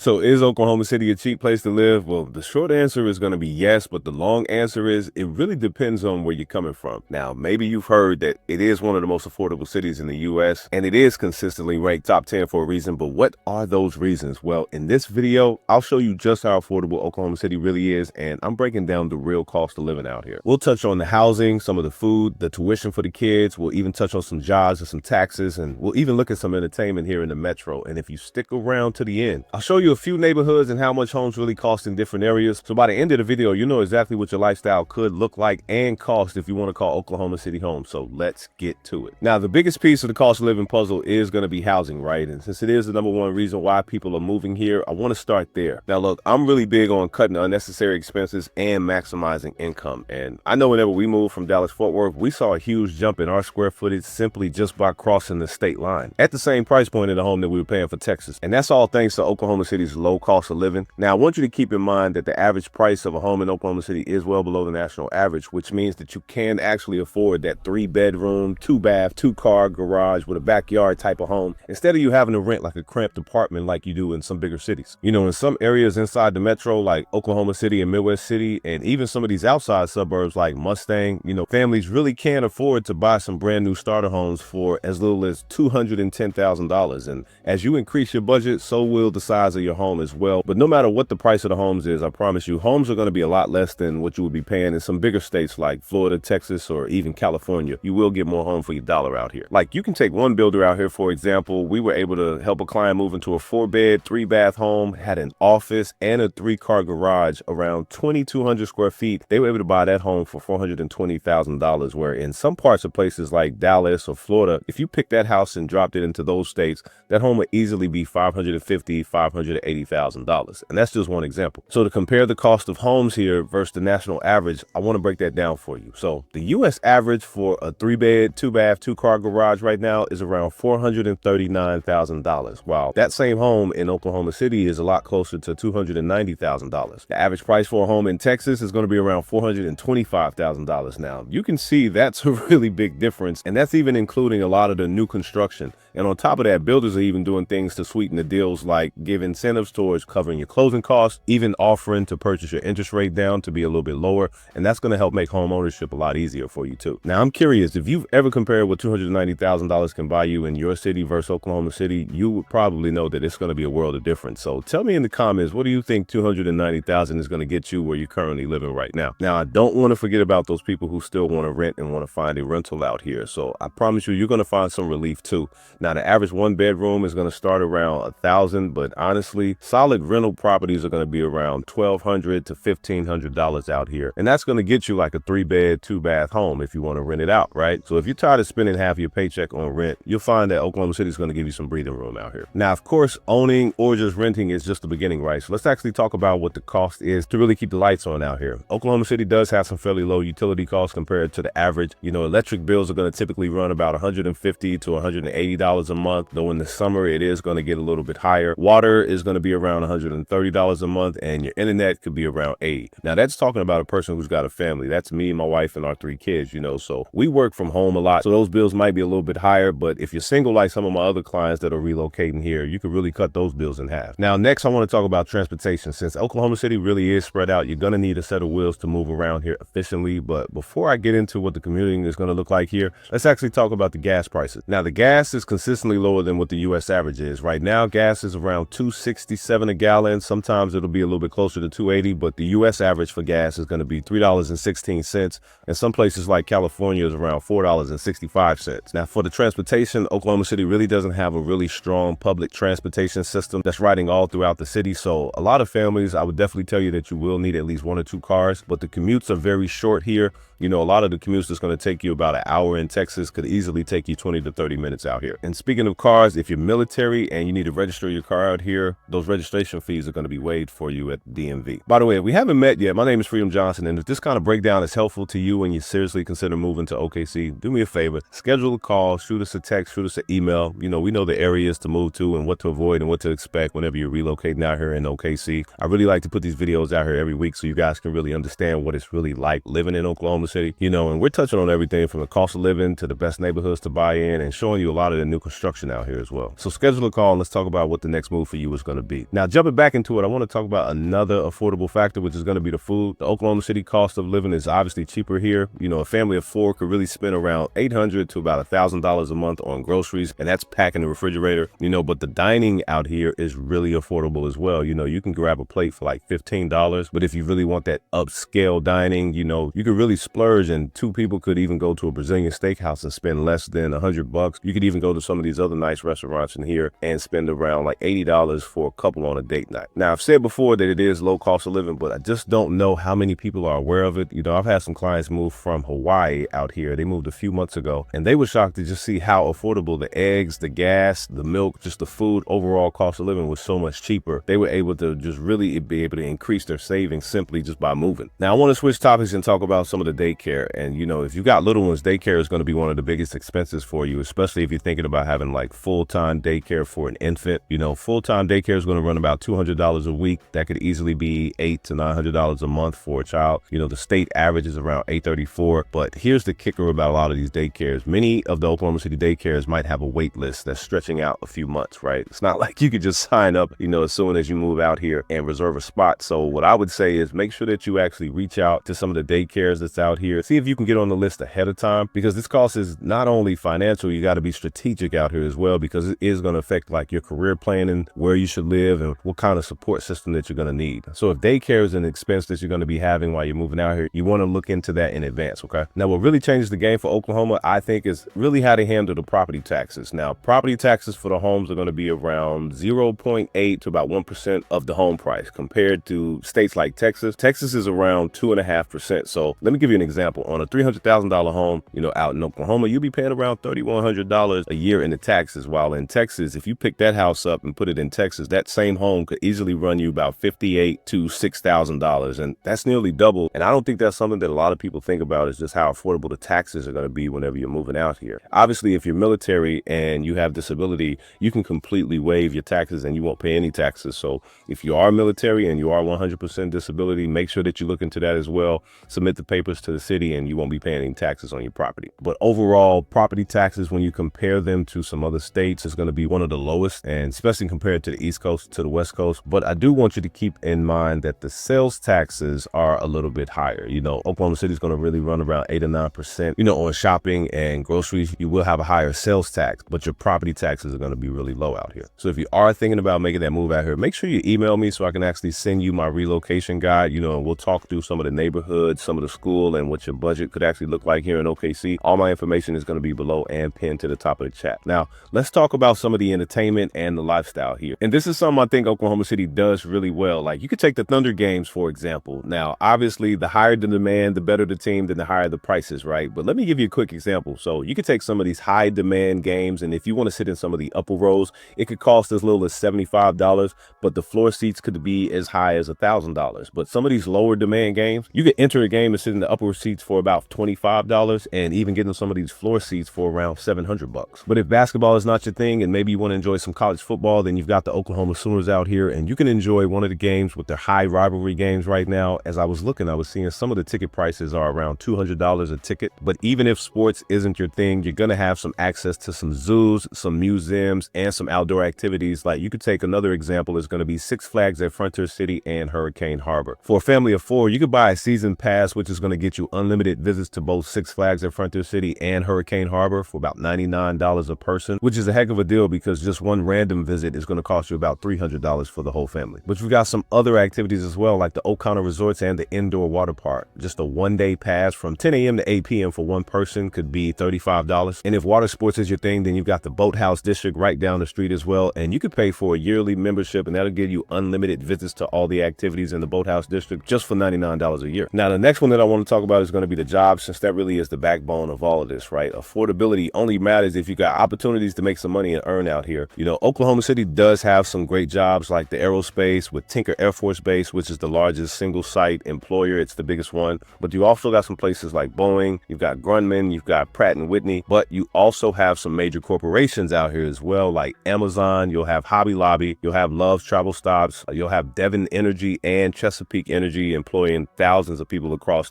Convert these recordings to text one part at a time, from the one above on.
So is Oklahoma City a cheap place to live? Well, the short answer is going to be yes, but the long answer is it really depends on where you're coming from. Now, maybe you've heard that it is one of the most affordable cities in the US, and it is consistently ranked top 10 for a reason, but what are those reasons? Well, in this video, I'll show you just how affordable Oklahoma City really is, and I'm breaking down the real cost of living out here. We'll touch on the housing, some of the food, the tuition for the kids. We'll even touch on some jobs and some taxes, and we'll even look at some entertainment here in the metro. And if you stick around to the end, I'll show you a few neighborhoods and how much homes really cost in different areas. So by the end of the video, you know exactly what your lifestyle could look like and cost if you want to call Oklahoma City home. So let's get to it. Now, the biggest piece of the cost of living puzzle is going to be housing, right? And since it is the #1 reason why people are moving here, I want to start there. Now, look, I'm really big on cutting unnecessary expenses and maximizing income. And I know whenever we moved from Dallas-Fort Worth, we saw a huge jump in our square footage simply just by crossing the state line at the same price point in the home that we were paying for Texas. And that's all thanks to Oklahoma City's low cost of living. Now, I want you to keep in mind that the average price of a home in Oklahoma City is well below the national average, which means that you can actually afford that 3-bedroom, 2-bath, 2-car garage with a backyard type of home instead of you having to rent like a cramped apartment like you do in some bigger cities. You know, in some areas inside the metro like Oklahoma City and Midwest City, and even some of these outside suburbs like Mustang, you know, families really can't afford to buy some brand new starter homes for as little as $210,000. And as you increase your budget, so will the size of your home as well. But no matter what the price of the homes is, I promise you, homes are going to be a lot less than what you would be paying in some bigger states like Florida, Texas, or even California. You will get more home for your dollar out here. Like, you can take one builder out here, for example. We were able to help a client move into a 4-bed, 3-bath home, had an office and a 3-car garage around 2,200 square feet. They were able to buy that home for $420,000, where in some parts of places like Dallas or Florida, if you pick that house and dropped it into those states, that home would easily be $550,000, $580,000. And that's just one example. So to compare the cost of homes here versus the national average, I want to break that down for you. So the US average for a 3-bed, 2-bath, 2-car garage right now is around $439,000, while that same home in Oklahoma City is a lot closer to $290,000. The average price for a home in Texas is going to be around $425,000. Now, you can see that's a really big difference, and that's even including a lot of the new construction. And on top of that, builders are even doing things to sweeten the deals, like give incentives towards covering your closing costs, even offering to purchase your interest rate down to be a little bit lower. And that's going to help make home ownership a lot easier for you too. Now, I'm curious, if you've ever compared what $290,000 can buy you in your city versus Oklahoma City, you would probably know that it's going to be a world of difference. So tell me in the comments, what do you think $290,000 is going to get you where you're currently living right now? Now, I don't want to forget about those people who still want to rent and want to find a rental out here. So I promise you, you're going to find some relief too. Now, the average 1-bedroom is going to start around $1,000, but honestly, solid rental properties are going to be around $1,200 to $1,500 out here. And that's going to get you like a 3-bed, 2-bath home if you want to rent it out, right? So if you're tired of spending half your paycheck on rent, you'll find that Oklahoma City is going to give you some breathing room out here. Now, of course, owning or just renting is just the beginning, right? So let's actually talk about what the cost is to really keep the lights on out here. Oklahoma City does have some fairly low utility costs compared to the average. You know, electric bills are going to typically run about $150 to $180 a month, though in the summer it is going to get a little bit higher. Water is going to be around $130 a month, and your internet could be around $80. Now, that's talking about a person who's got a family. That's me, my wife, and our 3 kids, you know, so we work from home a lot, so those bills might be a little bit higher. But if you're single like some of my other clients that are relocating here, you could really cut those bills in half. Now, next, I want to talk about transportation. Since Oklahoma City really is spread out, you're going to need a set of wheels to move around here efficiently. But before I get into what the commuting is going to look like here, let's actually talk about the gas prices. Now, the gas is consistently lower than what the US average is. Right now, gas is around $2.67 a gallon. Sometimes it'll be a little bit closer to $2.80, but the US average for gas is going to be $3.16. And some places like California is around $4.65. Now, for the transportation, Oklahoma City really doesn't have a really strong public transportation system that's riding all throughout the city. So a lot of families, I would definitely tell you that you will need at least 1 or 2 cars, but the commutes are very short here. You know, a lot of the commutes that's going to take you about an hour in Texas could easily take you 20 to 30 minutes out here. And speaking of cars, if you're military and you need to register your car out here, those registration fees are going to be waived for you at DMV. By the way, if we haven't met yet, my name is Freedom Johnson, and if this kind of breakdown is helpful to you and you seriously consider moving to OKC, do me a favor, schedule a call, shoot us a text, shoot us an email. You know, we know the areas to move to and what to avoid and what to expect whenever you're relocating out here in OKC. I really like to put these videos out here every week so you guys can really understand what it's really like living in Oklahoma City, you know, and we're touching on everything from the cost of living to the best neighborhoods to buy in and showing you a lot of the new new construction out here as well. So schedule a call and let's talk about what the next move for you is going to be. Now, jumping back into it, I want to talk about another affordable factor, which is going to be the food. The Oklahoma City cost of living is obviously cheaper here. A family of 4 could really spend around $800 to about $1,000 a month on groceries, and that's packing the refrigerator, but the dining out here is really affordable as well. You can grab a plate for like $15, but if you really want that upscale dining, you could really splurge, and 2 people could even go to a Brazilian steakhouse and spend less than $100. You could even go to some of these other nice restaurants in here and spend around like $80 for a couple on a date night. Now, I've said before that it is low cost of living, but I just don't know how many people are aware of it. I've had some clients move from Hawaii out here. They moved a few months ago, and they were shocked to just see how affordable the eggs, the gas, the milk, just the food, overall cost of living was so much cheaper. They were able to just really be able to increase their savings simply just by moving. Now, I want to switch topics and talk about some of the daycare. And, if you've got little ones, daycare is going to be one of the biggest expenses for you, especially if you're thinking about having like full-time daycare for an infant. Full-time daycare is going to run about $200 a week. That could easily be $800 to $900 a month for a child. The state average is around $834. But here's the kicker about a lot of these daycares. Many of the Oklahoma City daycares might have a wait list that's stretching out a few months, right? It's not like you could just sign up, as soon as you move out here and reserve a spot. So what I would say is make sure that you actually reach out to some of the daycares that's out here. See if you can get on the list ahead of time, because this cost is not only financial, you got to be strategic out here as well, because it is going to affect like your career planning, where you should live, and what kind of support system that you're going to need. So if daycare is an expense that you're going to be having while you're moving out here, you want to look into that in advance, okay? Now, what really changes the game for Oklahoma, I think, is really how they handle the property taxes. Now, property taxes for the homes are going to be around 0.8 to about 1% of the home price, compared to states like Texas. Texas is around 2.5%. So let me give you an example. On a $300,000 home, out in Oklahoma, you'll be paying around $3,100 a year in the taxes. While in Texas, if you pick that house up and put it in Texas, that same home could easily run you about $58,000 to $6,000. And that's nearly double. And I don't think that's something that a lot of people think about, is just how affordable the taxes are going to be whenever you're moving out here. Obviously, if you're military and you have disability, you can completely waive your taxes and you won't pay any taxes. So if you are military and you are 100% disability, make sure that you look into that as well. Submit the papers to the city and you won't be paying any taxes on your property. But overall, property taxes, when you compare them to some other states, is going to be one of the lowest, and especially compared to the East Coast, to the West Coast. But I do want you to keep in mind that the sales taxes are a little bit higher. Oklahoma City is going to really run around 8 or 9%. On shopping and groceries, you will have a higher sales tax, but your property taxes are going to be really low out here. So if you are thinking about making that move out here, make sure you email me so I can actually send you my relocation guide, and we'll talk through some of the neighborhoods, some of the school, and what your budget could actually look like here in OKC. All my information is going to be below and pinned to the top of the chat. Now, let's talk about some of the entertainment and the lifestyle here. And this is something I think Oklahoma City does really well. Like, you could take the Thunder games, for example. Now, obviously, the higher the demand, the better the team, then the higher the prices, right? But let me give you a quick example. So you could take some of these high demand games, and if you want to sit in some of the upper rows, it could cost as little as $75, but the floor seats could be as high as $1,000. But some of these lower demand games, you could enter a game and sit in the upper seats for about $25, and even get in some of these floor seats for around $700. But if basketball is not your thing, and maybe you want to enjoy some college football, then you've got the Oklahoma Sooners out here, and you can enjoy one of the games with their high rivalry games right now. As I was looking, I was seeing some of the ticket prices are around $200 a ticket. But even if sports isn't your thing, you're going to have some access to some zoos, some museums, and some outdoor activities. Like, you could take another example, is going to be Six Flags at Frontier City and Hurricane Harbor. For a family of 4, you could buy a season pass, which is going to get you unlimited visits to both Six Flags at Frontier City and Hurricane Harbor for about $99 a person, which is a heck of a deal, because just one random visit is going to cost you about $300 for the whole family. But we've got some other activities as well, like the O'Connor Resorts and the indoor water park. Just a one-day pass from 10 a.m. to 8 p.m. for one person could be $35. And if water sports is your thing, then you've got the Boathouse District right down the street as well. And you could pay for a yearly membership, and that'll give you unlimited visits to all the activities in the Boathouse District just for $99 a year. Now, the next one that I want to talk about is going to be the jobs, since that really is the backbone of all of this, right? Affordability only matters if you got opportunities to make some money and earn out here. Oklahoma City does have some great jobs, like the Aerospace with Tinker Air Force Base, which is the largest single site employer. It's the biggest one. But you also got some places like Boeing, you've got Grumman, you've got Pratt & Whitney, but you also have some major corporations out here as well, like Amazon, you'll have Hobby Lobby, you'll have Love's Travel Stops, you'll have Devon Energy and Chesapeake Energy employing thousands of people across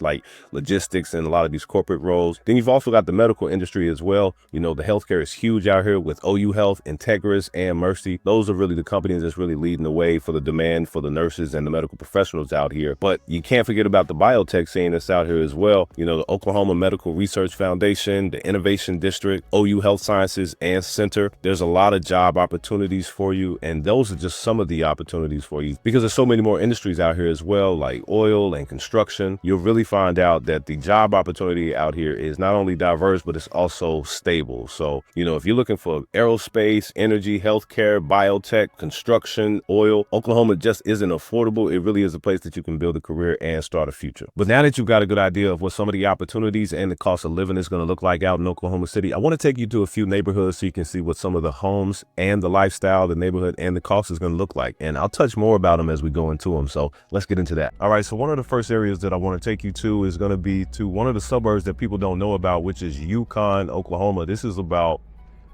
logistics and a lot of these corporate roles. Then you've also got the medical industry as well. The healthcare is huge out here with OU Health, Integris, and Mercy. Those are really the companies that's really leading the way for the demand for the nurses and the medical professionals out here. But you can't forget about the biotech scene that's out here as well. You know, the Oklahoma Medical Research Foundation, the Innovation District, OU Health Sciences and Center. There's a lot of job opportunities for you, and those are just some of the opportunities for you because there's so many more industries out here as well, like oil and construction. You'll really find out that the job opportunity out here is not only diverse, but it's also stable. So, you know, if you're looking for aerospace, energy, healthcare, biotech, construction, oil, Oklahoma just isn't affordable. It really is a place that you can build a career and start a future. But now that you've got a good idea of what some of the opportunities and the cost of living is going to look like out in Oklahoma City, I want to take you to a few neighborhoods so you can see what some of the homes and the lifestyle, the neighborhood and the cost is going to look like. And I'll touch more about them as we go into them. So let's get into that. All right. So one of the first areas that I want to take you to is going to be to one of the suburbs that people don't know about, which is Yukon, Oklahoma. This is about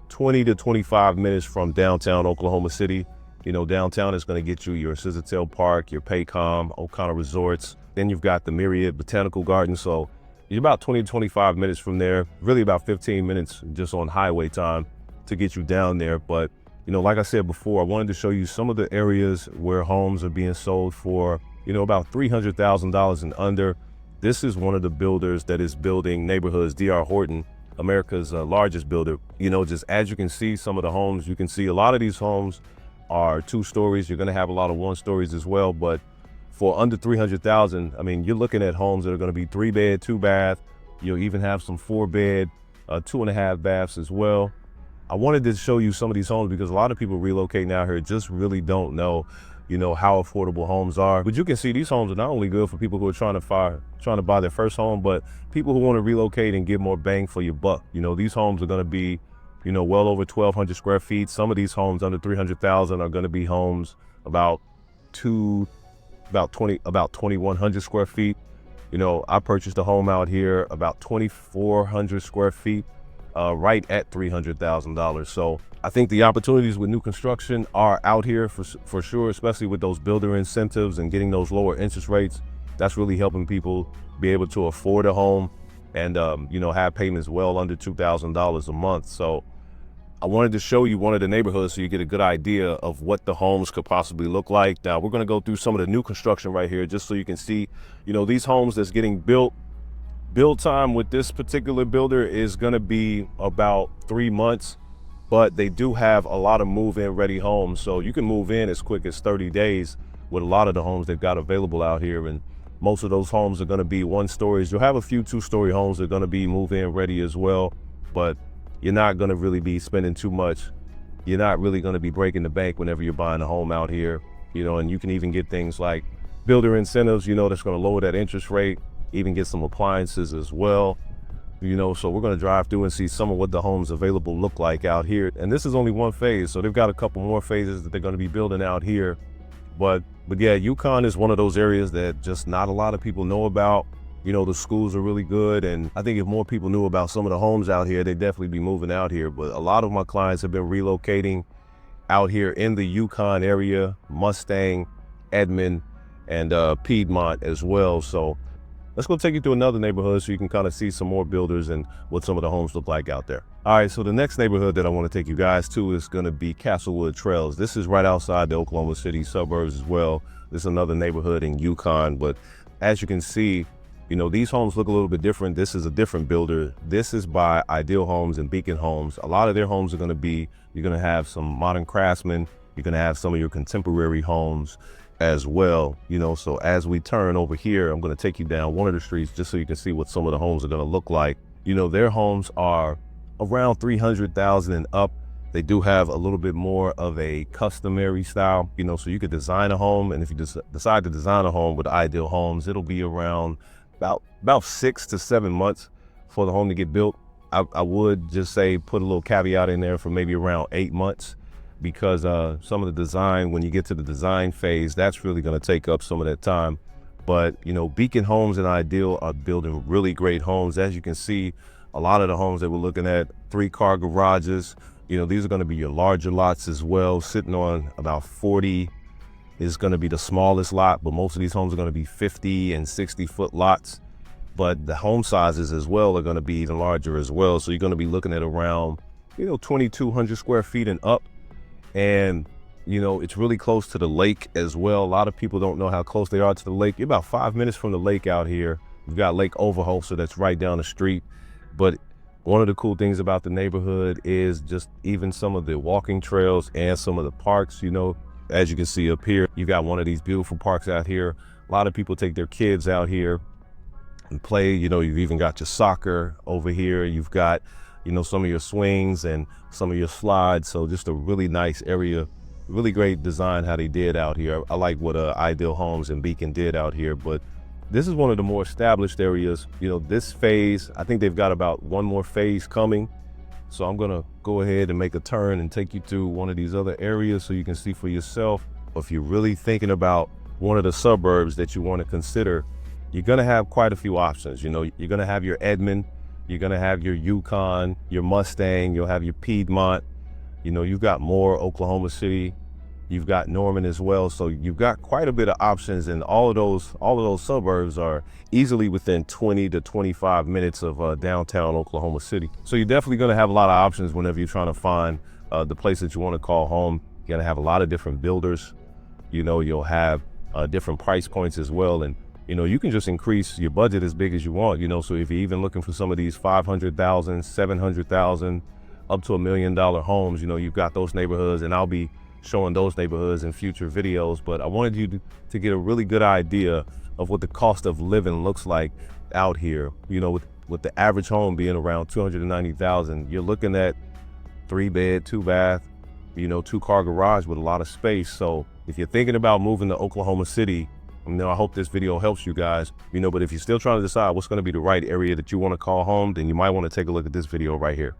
20 to 25 minutes from downtown Oklahoma City. You know, downtown is going to get you your Scissortail Park, your Paycom, O'Connor Resorts. Then you've got the Myriad Botanical Garden. So you're about 20 to 25 minutes from there, really about 15 minutes just on highway time to get you down there. But, you know, like I said before, I wanted to show you some of the areas where homes are being sold for, you know, about $300,000 and under. This is one of the builders that is building neighborhoods, D.R. Horton, America's largest builder. You know, just as you can see some of the homes, you can see a lot of these homes are 2 stories. You're going to have a lot of 1 stories as well. But for under $300,000, I mean, you're looking at homes that are going to be 3 bed, 2 bath. You'll even have some 4 bed, 2.5 baths as well. I wanted to show you some of these homes because a lot of people relocating out here just really don't know, you know, how affordable homes are. But you can see these homes are not only good for people who are trying to buy their first home, but people who want to relocate and get more bang for your buck. You know, these homes are going to be, you know, well over 1,200 square feet. Some of these homes under 300,000 are going to be homes about 2,100 square feet. You know, I purchased a home out here about 2,400 square feet, right at $300,000. So I think the opportunities with new construction are out here for sure, especially with those builder incentives and getting those lower interest rates. That's really helping people be able to afford a home and, you know, have payments well under $2,000 a month. So I wanted to show you one of the neighborhoods so you get a good idea of what the homes could possibly look like. Now we're going to go through some of the new construction right here just so you can see, you know, these homes that's getting built. Build time with this particular builder is going to be about 3 months, but they do have a lot of move-in ready homes. So you can move in as quick as 30 days with a lot of the homes they've got available out here. And most of those homes are going to be 1 stories. You'll have a few 2-story homes that are going to be move-in ready as well, but you're not going to really be spending too much. You're not really going to be breaking the bank whenever you're buying a home out here, you know, and you can even get things like builder incentives, you know, that's going to lower that interest rate, even get some appliances as well, you know. So we're going to drive through and see some of what the homes available look like out here. And this is only 1 phase. So they've got a couple more phases that they're going to be building out here. But yeah, Yukon is one of those areas that just not a lot of people know about. You know, the schools are really good. And I think if more people knew about some of the homes out here, they'd definitely be moving out here. But a lot of my clients have been relocating out here in the Yukon area, Mustang, Edmond, and Piedmont as well. So let's go take you to another neighborhood so you can kind of see some more builders and what some of the homes look like out there. All right, so the next neighborhood that I want to take you guys to is going to be Castlewood Trails. This is right outside the Oklahoma City suburbs as well. This is another neighborhood in Yukon, but as you can see, you know, these homes look a little bit different. This is a different builder. This is by Ideal Homes and Beacon Homes. A lot of their homes are going to be, you're going to have some modern craftsmen. You're going to have some of your contemporary homes as well, you know. So as we turn over here, I'm going to take you down one of the streets just so you can see what some of the homes are going to look like. You know, their homes are around 300,000 and up. They do have a little bit more of a customary style, you know, so you could design a home. And if you decide to design a home with Ideal Homes, it'll be around about 6 to 7 months for the home to get built. I would just say put a little caveat in there for maybe around 8 months, because some of the design, when you get to the design phase, that's really going to take up some of that time. But, you know, Beacon Homes and Ideal are building really great homes. As you can see, a lot of the homes that we're looking at, 3-car garages, you know, these are going to be your larger lots as well. Sitting on about 40 is going to be the smallest lot, but most of these homes are going to be 50 and 60-foot lots. But the home sizes as well are going to be even larger as well. So you're going to be looking at around 2,200 square feet and up. And, it's really close to the lake as well. A lot of people don't know how close they are to the lake. You're about 5 minutes from the lake out here. You've got Lake Overholser that's right down the street. But one of the cool things about the neighborhood is just even some of the walking trails and some of the parks. As you can see up here, you got one of these beautiful parks out here. A lot of people take their kids out here and play. You've even got your soccer over here. You've got, some of your swings and some of your slides. So just a really nice area, really great design how they did out here. I like what Ideal Homes and Beacon did out here, but this is one of the more established areas. This phase, I think they've got about one more phase coming. So I'm gonna go ahead and make a turn and take you to one of these other areas so you can see for yourself. If you're really thinking about one of the suburbs that you want to consider, you're gonna have quite a few options. You're gonna have your Edmond, you're gonna have your Yukon, your Mustang, you'll have your Piedmont. You've got more Oklahoma City, you've got Norman as well. So you've got quite a bit of options, and all of those suburbs are easily within 20 to 25 minutes of downtown Oklahoma City. So you're definitely going to have a lot of options whenever you're trying to find the place that you want to call home. You're going to have a lot of different builders. You'll have different price points as well. And, you can just increase your budget as big as you want. So if you're even looking for some of these 500,000, 700,000, up to $1 million homes, you've got those neighborhoods, and I'll be showing those neighborhoods in future videos. But I wanted you to get a really good idea of what the cost of living looks like out here. With the average home being around $290,000, you're looking at 3-bed, 2-bath, 2-car garage with a lot of space. So if you're thinking about moving to Oklahoma City, I hope this video helps you guys. But if you're still trying to decide what's going to be the right area that you want to call home, then you might want to take a look at this video right here.